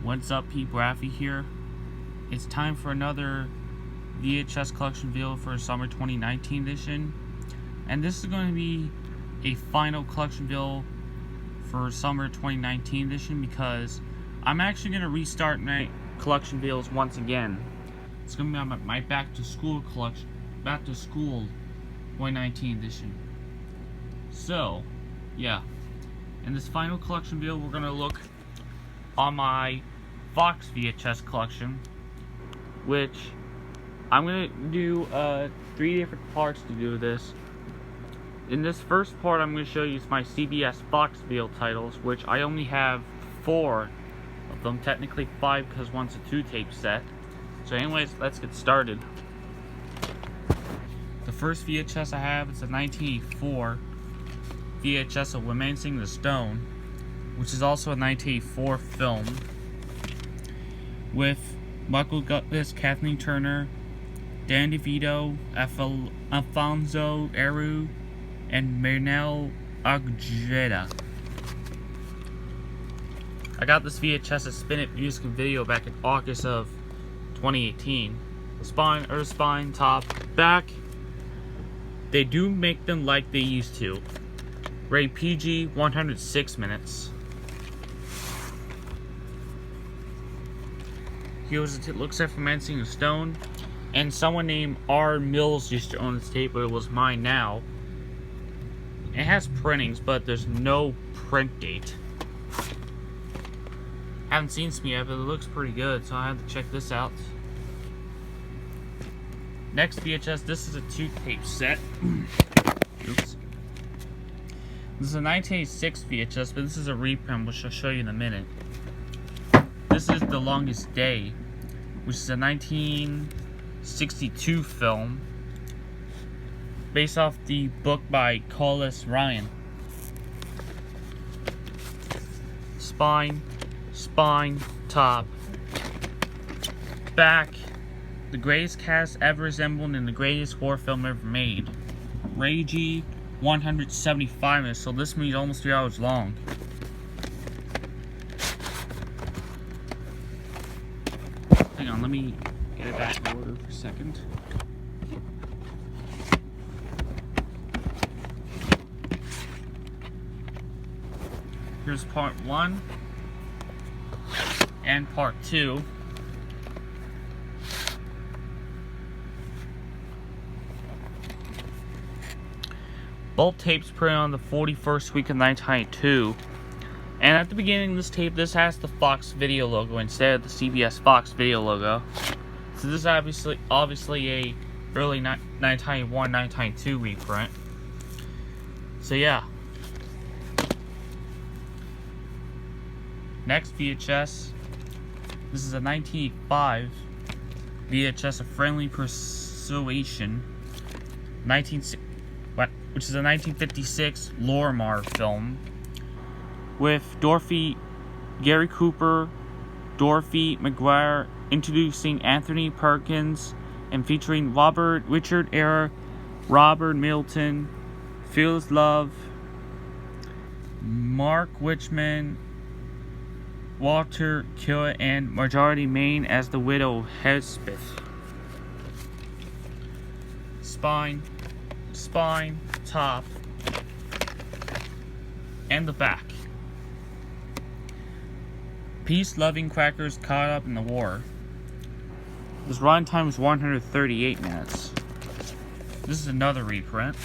What's up, Pete Braffy here. It's time for another VHS collection video for summer 2019 edition, and this is going to be a final collection video for summer 2019 edition because I'm actually going to restart my collection videos once again. It's going to be on my back to school collection, back to school 2019 edition. So yeah, in this final collection video we're going to look on my Fox VHS collection, which I'm going to do 3 different parts to do this. In this first part I'm going to show you my CBS Fox video titles, which I only have 4 of them, technically 5 because one's a 2-tape set. So anyways, let's get started. The first VHS I have is a 1984 VHS of Romancing the Stone, which is also a 1984 film, with Michael Gutless, Kathleen Turner, Dan DeVito, Alfonso Eru, and Manuel Aguilera. I got this VHS at Spin It Music and Video back in August of 2018. The spine, earth spine, top, back, they do make them like they used to. Rated PG, 106 minutes. Here's what it looks like from Romancing the Stone. And someone named R. Mills used to own this tape, but it was mine now. It has printings, but there's no print date. Haven't seen this yet, but it looks pretty good, so I have to check this out. Next VHS, this is a 2-tape set. Oops. This is a 1986 VHS, but this is a reprint, which I'll show you in a minute. This is The Longest Day, which is a 1962 film based off the book by Collis Ryan. Spine, top, back. The greatest cast ever assembled in the greatest horror film ever made. Rated 175 minutes, so this movie is almost 3 hours long. Hang on, let me get it back in order for a second. Here's part 1 and part 2. Both tapes printed on the 41st week of 1992. And at the beginning of this tape, this has the Fox video logo instead of the CBS Fox video logo. So this is obviously a early 1991, 1992 reprint. So yeah. Next VHS. This is a 1985 VHS of Friendly Persuasion, which is a 1956 Lorimar film with Gary Cooper, Dorothy McGuire introducing Anthony Perkins and featuring Richard Eyre, Robert Middleton, Phyllis Love, Mark Wichman, Walter Killa, and Marjorie Main as the widow Hespeth. Spine, top, and the back. Peace-loving crackers caught up in the war. This runtime is 138 minutes. This is another reprint.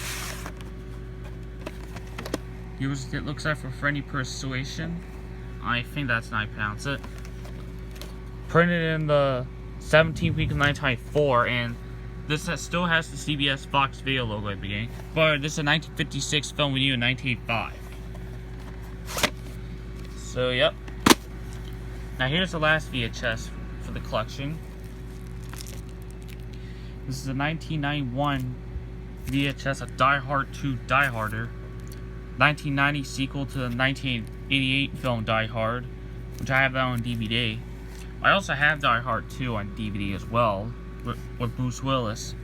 Here's what it looks like for Friendly Persuasion. I think that's how I pronounce it. Printed in the 17th week of 1994, and this still has the CBS Fox video logo at the beginning. But this is a 1956 film we knew in 1985. So, yep. Now here's the last VHS for the collection. This is a 1991 VHS of Die Hard 2 Die Harder, 1990 sequel to the 1988 film Die Hard, which I have that on DVD. I also have Die Hard 2 on DVD as well, with Bruce Willis.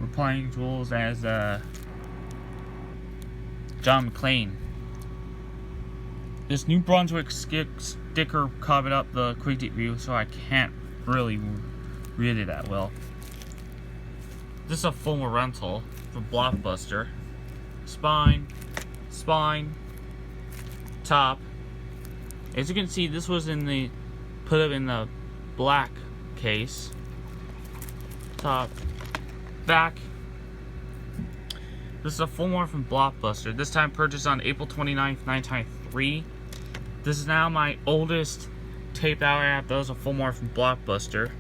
We're playing roles as John McClane. This New Brunswick sticker covered up the quick date review, so I can't really read it that well. This is a full rental from Blockbuster. Spine, top. As you can see, this was put up in the black case. Top, back. This is a full one from Blockbuster. This time purchased on April 29th, 1993. This is now my oldest tape that I have. That was a full one from Blockbuster.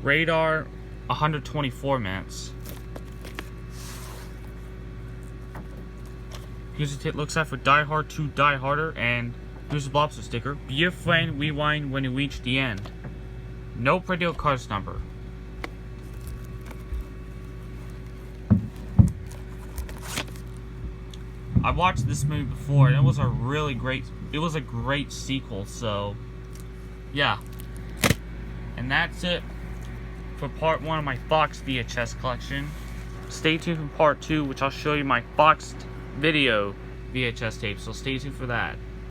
Radar, 124 minutes. Here's the tape looks at for Die Hard 2 Die Harder, and here's the Blockbuster sticker. Be a friend, rewind when you reach the end. No radio cards number. I watched this movie before, and it was a great sequel, so yeah. And that's it for part 1 of my Fox VHS collection. Stay tuned for part 2, which I'll show you my Fox video VHS tape, so stay tuned for that.